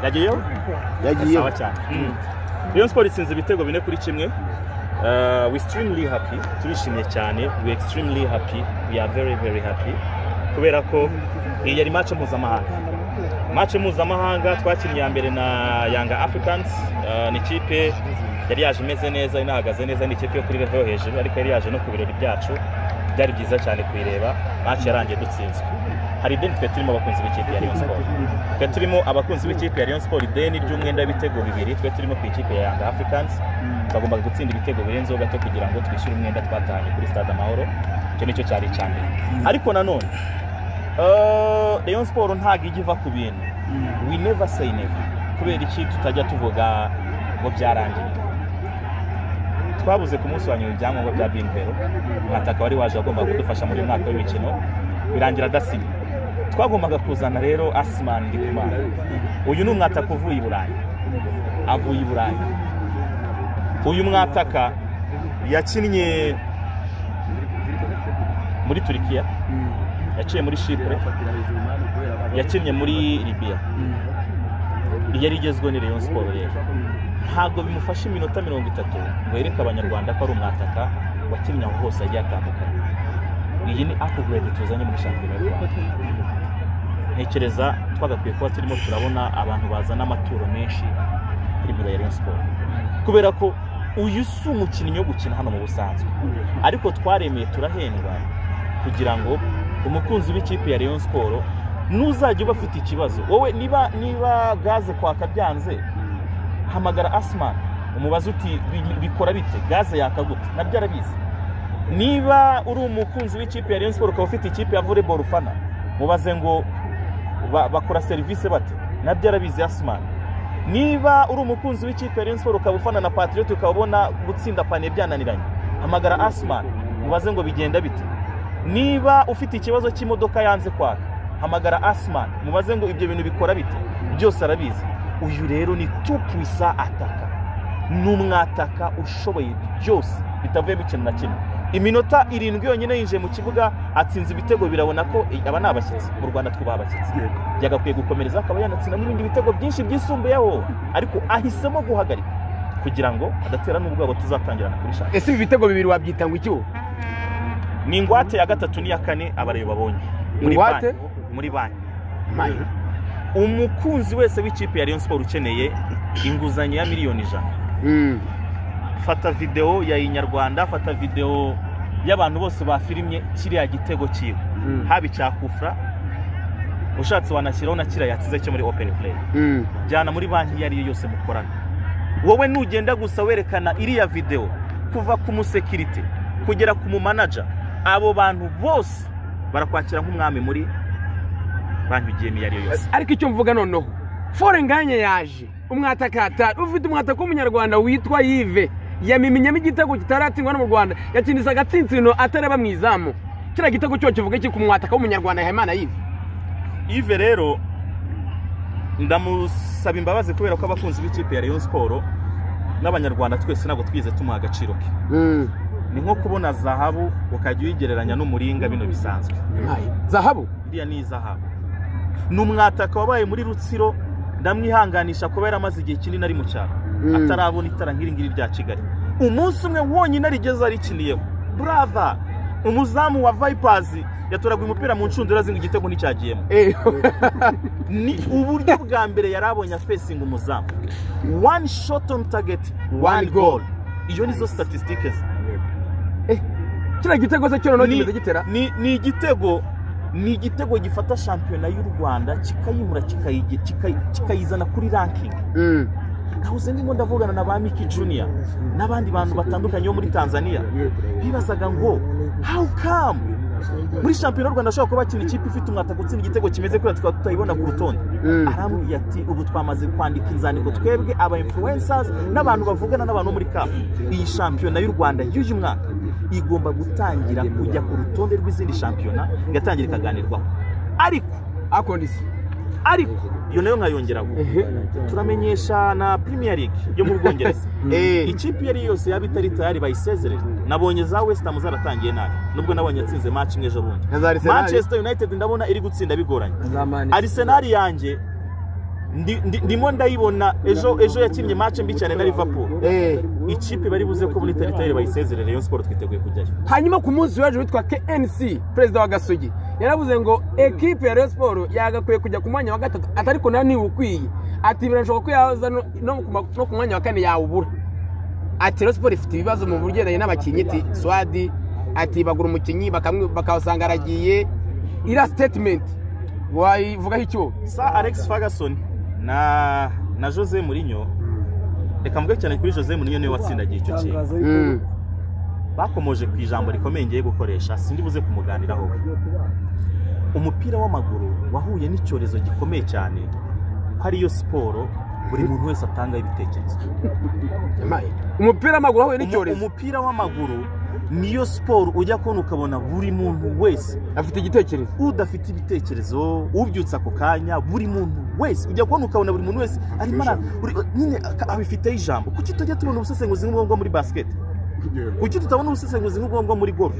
yagiyeho sawa cyane Rayon Sport itsinze ibitego 4-1 we extremely happy turishimye cyane we extremely happy we are very very happy kubera ko iyi yari match mpuzamahanga twakinnye ya mbere na Young Africans ni ikipe yari yaje imeze neza inahagaze neza ni ikipe yo kuri level hejuru ariko yari yaje no ku birori byacu byari byiza cyane kuyireba match yarangiye dutsinzwe hari deni twe turimo abakunzi b'ikipe ya Rayon Sport twe turimo abakunzi b'ikipe ya Rayon Sport deni ry'umwenda w'ibitego 2 twe turimo ku ikipe ya Young Africans bagomba gutsinda ibitego birenzeho gato kugira ngo twishyure umwenda twatanye kuri Stade Amahoro cyo nicyo cyari cyane ariko nanone Rayon Sport ntago igiva ku bintu we never say never kubera iki tutajya tuvuga ngo byarangiye twabuze ku munsi wa nyuma ibyangombwa bya Bimpero mwataka wari waje agomba kudufasha muri mwaka w'imikino birangira dasimye twagombaga kuzana rero Asman Ndikumana uyu ni umwataka uvuye i Burayi avuye i Burayi uyu mwataka yakinnye muri Turkiya yaciye muri Chypre yakinnye muri Libya yari igezwe ni Rayon Sport rero ntago bimufasha iminota 30 ngo yereka abanyarwanda ko ari umwataka wakinnye aho hose agiye atandukanye iyi ni upgrade tuzanye muri shampiyona y'u Rwanda ntekereza twagakwiye kuba turimo turabona abantu bazana amaturo menshi kuri muri Rayon Sport kubera ko uyu si umukinnyi wo gukina hano mu busanzwe ariko twaremeye turahendwa kugira ngo umukunzi w'ikipe ya Rayon Sport nuzajya ubafite ikibazo wowe niba gaze kwaka byanze hamagara Asman umubaza uti bikora bite gaze yakagute nabyo arabizi niba uri umukunzi w'ikipe ya Rayon Sport ukaba ufite ikipe ya volleyball ufana mubaze ngo bakora service bate nabyo arabizi Asman niba uri umukunzi w'ikipe ya Rayon Sport ukaba ufana na Patriot ukabona gutsinda pane byananiranye hamagara Asman mubaze ngo bigenda bite niba ufite ikibazo cy'imodoka yanze kwaka hamagara Asman mubaze ngo ibyo bintu bikora bite byose arabizi uyu rero ni tupwisa ataka numwataka ushoboye byose bitavuye mu kintu na kimwe iminota 7 yonyine yinje mu kibuga atsinze ibitego birabona ko aba nabashyitsi mu Rwanda twubaha abashyitsi yagakwiye gukomereza akaba yanatsinda n'ibindi bitego byinshi byisumbuyeho ariko ahisemo guhagarika kugira ngo adatera n'ubwabo tuzatangirana kuri shaka ese ibi bitego 2 wabyita ngo icyo ni ingwate ya 3 n'iya 4 abareba babonye muri banki umukunzi wese w'ikipe ya Rayon Sport ukeneye inguzanyo ya miliyoni 100 fata video ya Inyarwanda fata video y'abantu bose bafirimye kiriya gitego kiwe habi cyakufra ushatse wanashyiraho na kira yatsize cyo muri open play jyana muri banki yari yose mukorana wowe nugenda gusa werekana iriya video kuva ku musecurity kugera ku manager abo bantu bose barakwakira nk'umwami muri banki gemi yari yose ariko icyo mvuga noneho Forenganye yaje umwatakata ufite umwataka w'umunyarwanda witwa Yves yamiminyamo igitego kitaratsindwa no mu Rwanda yakiniza gatsintsino atareba mwizamu kira gitego cyo kivuga iki ku mwataka w'umunyarwanda Hemana Yves rero ndamusaba imbabazi kubera ko abakunzi b'ikipe ya Rayon Sport n'abanyarwanda twese nabo twize tumuha agaciro ke ni nko kubona zahabu ukajya uyigereranya n'umuringa bino bisanzwe zahabu iriya ni zahabu numwataka wabaye muri Rutsiro ndamwihanganisha kubera amaze igihe kinini ari mu cyaro atarabona itara nk'iri rya Kigali umunsi umwe wonyine arigeze arikiniyeho brother umuzamu wa Vipers yatoraguye umupira mu ncundura zinga igitego n'icyagiyemo ni uburyo bwa mbere yarabonye facing umuzamu one shot on target one goal iyo nizo statistics kira gitego se cyo no kimeze gitera ni igitego gifata shampiyona y'u Rwanda kikayimura kikayizana kuri ranking nahuze ndimo ndavugana na ba Miki Junior n'abandi bantu batandukanye bo muri Tanzania bibazaga ngo how come muri shampiyona y'u Rwanda ashobora kuba bakina ikipe ifite umwata gutsinda igitego kimeze kuri tutayibona ku rutonde arambwiye ati ubu twamaze kwandika inzandiko twebwe aba influencers n'abantu bavugana n'abantu muri CAF iyi shampiyona y'u Rwanda y'uyu mwaka igomba gutangira kujya ku rutonde rw'izindi shampiyona igatangira ikaganirwaho ariko akondisi ariko iyo nayo nkayongeraho turamenyesha na Premier League yo mu Bwongereza ikipe yari yose yaba itari tayari bayisezerera nabonye za West Ham zaratangiye nabi nubwo nabonye yatsinze match imwe ejo bundi Manchester United ndabona iri gutsinda bigoranye Arsenal yanjye ndimo ndayibona ejo yakinnye match mbi cyane na Liverpool ikipe bari buze ko muri territoire bayisezerere Rayon Sport twiteguye kujyayo. Hanyuma ku munsi w'ejo witwa KNC perezida wa Gasogi yaravuze ngo equipe ya Rayon Sport yagakwiye kujya ku mwanya wa gatatu atariko nani ukwiye ati birashoboka ko yaza no ku mwanya wa kane yawubura. Ati Rayon Sport ifite ibibazo mu buryo n'abakinnyi ati Swadi ati bagura umukinnyi bakawusanga aragiye ira statement wayivugaho icyo sa Alex Ferguson na Jose Mourinho. Reka mvuge cyane kuri Jose Mourinho niwe watsindagiye icyo kintu bakomoje ku ijambo rikomeye ngiye gukoresha sindi buze kumuganiraho. Umupira w'amaguru wahuye n'icyorezo gikomeye cyane ko ariyo siporo buri muntu wese atanga ibitekerezo. Umupira w'amaguru wahuye n'icyorezo. Umupira w'amaguru niyo siporo ujya kubona ukabona buri muntu wese afite igitekerezo. Udafite ibitekerezo ubyutsa ako kanya buri muntu wese ujya kubona ukabona buri muntu wese arimo nyine abifiteho ijambo. Kuki tujya tubona ubusesenguzi nk'ubwo muri basket? Kuki tutabona ubusesenguzi nk'ubwo muri golf?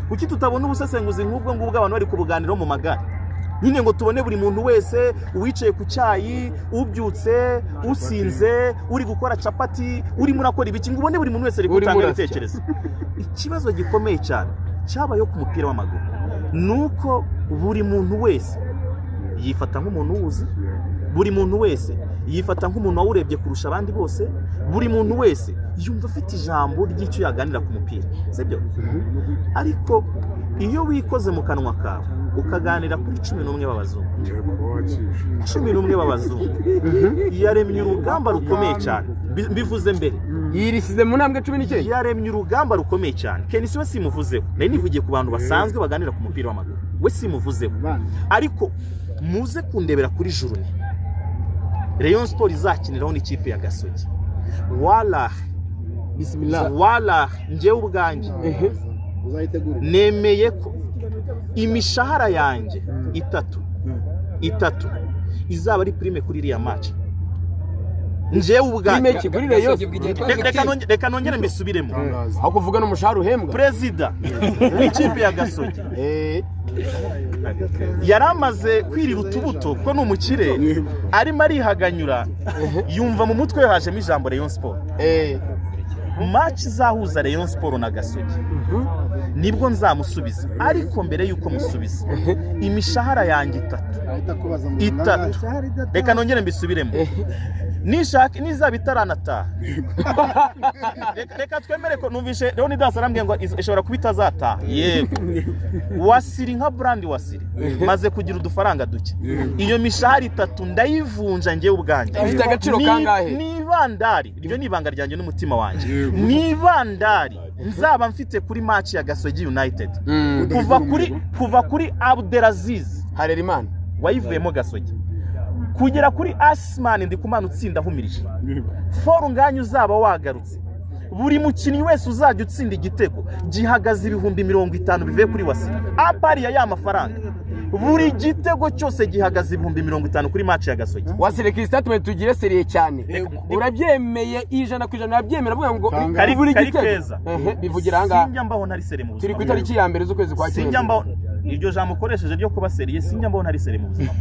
Kuki tutabona ubusesenguzi nk'ubwo abantu bari kubuganiraho mu magare? Nyine ngo tubone buri muntu wese uwicaye ku cyayi, ubyutse, usinze, uri gukora capati, uri murakora ibiki, ngo ubone buri muntu wese ari gutanga ibitekerezo. Ikibazo gikomeye cyane cyabayo ku mupira w'amaguru nuko buri muntu wese yifata nk'umuntu uwuzi, buri muntu wese yifata nk'umuntu wawurebye kurusha abandi bose, buri muntu wese yumva afite ijambo ry'icyo yaganira ku mupira, sibyo? Ariko iyo wikoze mu kanwa kawe ukaganira kuri 11 b'abazungu, 11 b'abazungu yaremye urugamba rukomeye cyane. Bivuze mbere yirisize mu ntambwe 19 yaremye urugamba rukomeye cyane. Kenisi we simuvuzeho, nari nivugiye ku bantu basanzwe baganira ku mupira w'amaguru, we simuvuzeho. Ariko muze kundebera kuri Jurune Rayon Sport izakiniraho n'ikipe ya Gasogi. Wala njyewe ubwanjye nemeye ko imishahara yanjye itatu izaba ari prime kuri iriya match. Njyewe ubwanjye reka nongere mbisubiremo aho kuvuga n'umushahara uhembwa perezida w'ikipe ya Gasogi yaramaze kwirira utubuto ko n'umukire arimo arihaganyura yumva mu mutwe hajemo ijambo Rayon Sport. Match zahuza Rayon Sport na Gasogi nibwo nzamusubiza, ariko mbere yuko musubiza imishahara yanjye itatu reka nongere mbisubiremo nishaka nizaba itaranataha reka twemere ko numvishe Leonidas arambwiye ngo ishobora kuba itazataha. Yego Wasiri nka brand Wasiri maze kugira udufaranga duke, iyo mishahara itatu ndayivunja njye ubwanjye. Ifite agaciro kangahe? Ni bandari, iryo ni ibanga ryanjye n'umutima wanjye. Ni bandari nzaba mfite kuri match ya Gasogi United kuva kuri Abdelaziz Harerimana wayivuyemo Gasogi kugera kuri Asman Ndikumana utsinda humirije. For nganya uzaba wagarutse, buri mukinnyi wese uzajya utsinda igitego gihagaze 50,000 bivuye kuri Wasiri. Apari ya mafaranga buri gitego cyose gihagaze 50,000 kuri match ya Gasogi. Wasiri ki statement tugire seriye cyane. Urabyemeye ijana ku ijana urabyemera avuga ngo buri gitego bivugira hanga. Sinjya mbaho ntari sere mu buzima. Turi ku itariki ya mbere z'ukwezi kwa cyenda. Sinjya mbaho iryo jambo koresheje ryo kuba seriye, sinjya mbaho ntari sere mu buzima.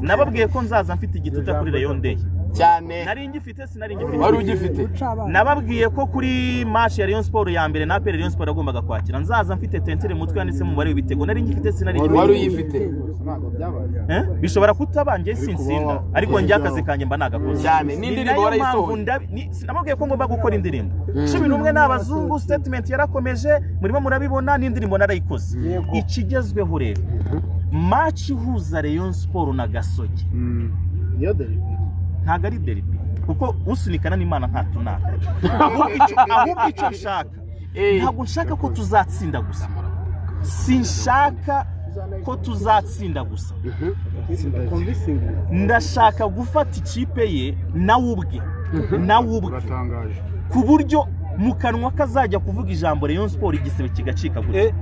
Nababwiye ko nzaza mfite igituta kuri Rayon Day cyane. Nari ngifite sinari ngifite. Wari ugifite. Nababwiye ko kuri match ya Rayon Sport ya mbere na Rayon Sport agombaga kwakira nzaza mfite tentere mutwe yanditse mu mubare w'ibitego. Nari ngifite sinari ngifite. Wari uyifite. Bishobora kutabanje sinsinda, ariko njya akazi kanjye mba nagakoze cyane. N'indirimbo warayisohoye. Nababwiye ko ngomba gukora indirimbo 11 n'abazungu. Statement yarakomeje murimo murabibona, n'indirimbo narayikoze. Ikigezweho rero match ihuza Rayon Sport na Gasogi ntago ari derby, kuko usunikana n'Imana ntatunaka. Ahubwo icyo nshaka ntago nshaka ko tuzatsinda gusa, sinshaka ko tuzatsinda gusa, ndashaka gufata ikipe ye nawe ubwe ku buryo mu kanwa kazajya kuvuga ijambo Rayon Sport igisebe kigacika gusa.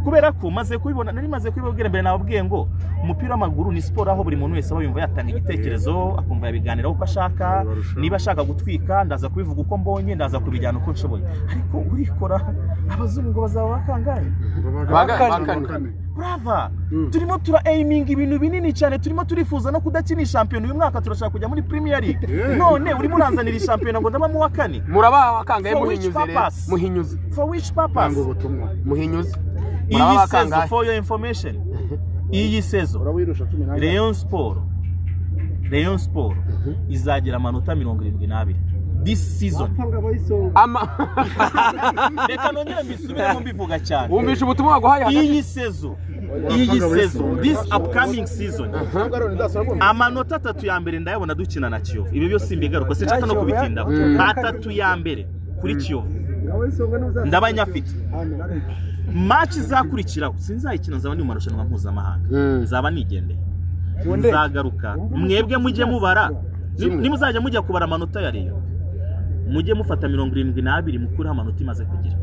Kubera ko maze kubibona, nari maze kubibabwira mbere nababwiye ngo umupira w'amaguru ni sport aho buri muntu wese aba yumva yatanga igitekerezo, akumva yabiganiraho uko ashaka. Niba ashaka gutwika ndaza kubivuga uko mbonye, ndaza kubijyana uko nshoboye. Ariko urikora abazungu bazaba bakangaye brava turimo tura aiming ibintu binini cyane, turimo turifuza no kudakina shampiyona uyu mwaka, turashaka kujya muri Premier League. None urimo uranzanira shampiyona ngo ndaba mu wa kane, murabaha wakangaye muhinyuze for which purpose? Muhinyuze iyi season, for your information, iyi season Rayon Sport izagira amanota 72 this season. Reka nongere mbisubiremo mbivuga cyane, wumvisha ubutumwa waguhaye hagati. Iyi season, this upcoming season, amanota 3 ya mbere ndayabona dukina na Kiyovu. Ibi byose simbigaruka, sinshaka no kubitinda. 3 ya mbere kuri Kiyovu ndabanyafite. Match zakurikiraho sinzayikina, nzaba ndi mu marushanwa mpuzamahanga, nzaba nigendeye, nzagaruka. Mwebwe mujye mubara, nimuzajya mujya kubara amanota ya Rayon, mujye mufata 72 mukuri amanota imaze kugira.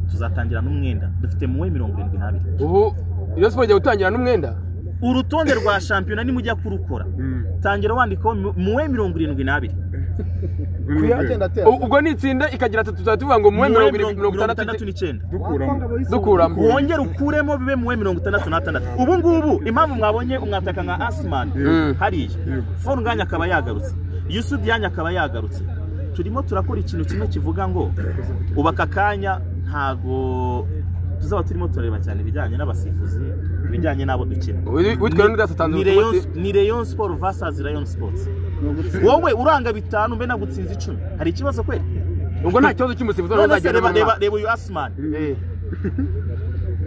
Tuzatangira n'umwenda, dufite muwe 72. Ubu iyo Sport igiye gutangira n'umwenda, urutonde rwa shampiyona nimujya kurukora, tangira wandikaho muwe 72. Ubwo nitsinda ikagira 3 tuzatuvuga ngo muwe 69 dukuramo, wongera ukuremo bibe muwe 66. Ubu ngubu impamvu mwabonye umwataka nka Asman hariya, Fon Nganya akaba yagarutse, Yusuf Yanya akaba yagarutse, turimo turakora ikintu kimwe kivuga ngo ubaka kanya, ntago tuzaba turimo turareba cyane ibijyanye n'abasifuzi, ibijyanye n'abo dukina. Ni Rayon Sport versus Rayon Sports. Wowe uranga 5 mbe nagutsinze 10, hari ikibazo kweli? Ubwo nta kibazo cy'umusifuzi reba uyu Asman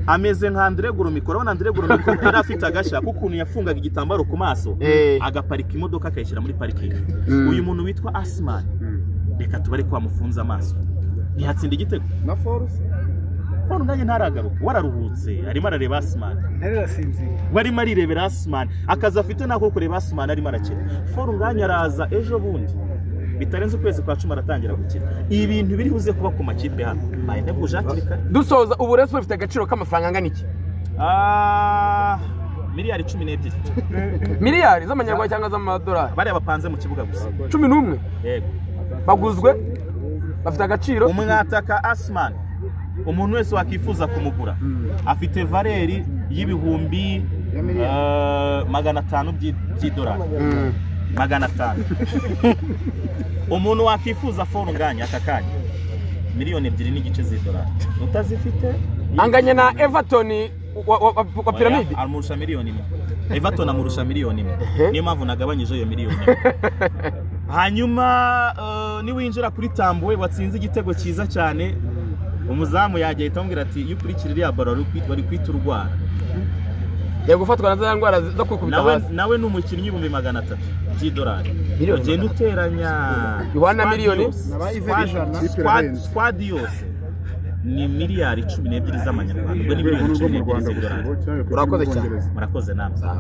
ameze nka Andre Goromikoro. Urabona Andre Goromikoro yari afite agasha kukuntu yafungaga igitambaro ku maso agaparika imodoka akayishyira muri parking. Uyu muntu witwa Asman, reka tubare ko amufunza amaso, ntihatsinda igitego na force. Fon Nganya ntaragaruka, wararuhutse, arimo arareba Asman, warimo arirebera Asman, akaza afite nako kureba Asman arimo arakina. Fon Nganya araza ejo bundi bitarenze ukwezi kwa 10 aratangira gukina. Ibintu biri buze kuba ku makipe hano bayende bujakirika. Dusoza ubu Rayon Sport ifite agaciro k'amafaranga angana iki? Miliyari 12. Miliyari z'amanyarwanda cyangwa z'amadolari? Bari bapanze mu kibuga gusa 11. Yego, baguzwe bafite agaciro. Umwataka Asman, umuntu wese wakifuza kumugura, afite valeri y'ibihumbi 500 by'idolari. 500. Umuntu wakifuza Fon Nganya akakanya miliyoni 2.5 z'idolari. Utazifite anganya na Everton wa Pyramid amurusha miliyoni 1. Everton amurusha miliyoni 1. Niyo mpamvu nagabanyije iyo miliyoni. Hanyuma niwinjira kuri Tambuwe watsinze igitego cyiza cyane, umuzamu yagiye tambwira ati iyo ukurikira iriya baro bari kwita urwara, yego gufatwa na za ndwara zo kwikubita. Nawe n'umukinnyi 300 by'idolari. Ugenda uteranya Yohana miliyoni squad yose ni miliyari 12 z'amanyarwanda. Ubwo ni miliyoni 12 z'idolari. Urakoze cyane. Murakoze namwe.